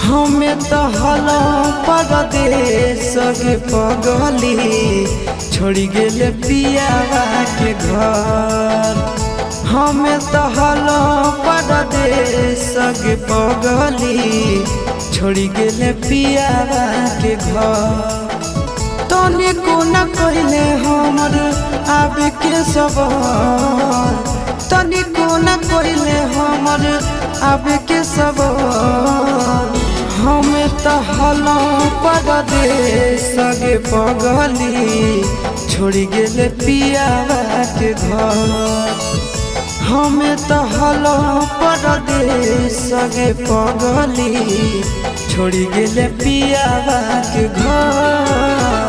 हमें तो हलो परदेश के पगली छोड़ी गेले पियावा के घर। हमें तो हलो परदेश के पगली छोड़ी गेले पियावा के घर। तनी को न कहले हमर आबे के सबर, तनी को न कहले हमर आबे के सबर। हमें तो हलो परदेश के पगली छोड़ी गेले पियावा के घर। हमें तो हलो परदेश के पगली छोड़ी गेले पियावा के घर।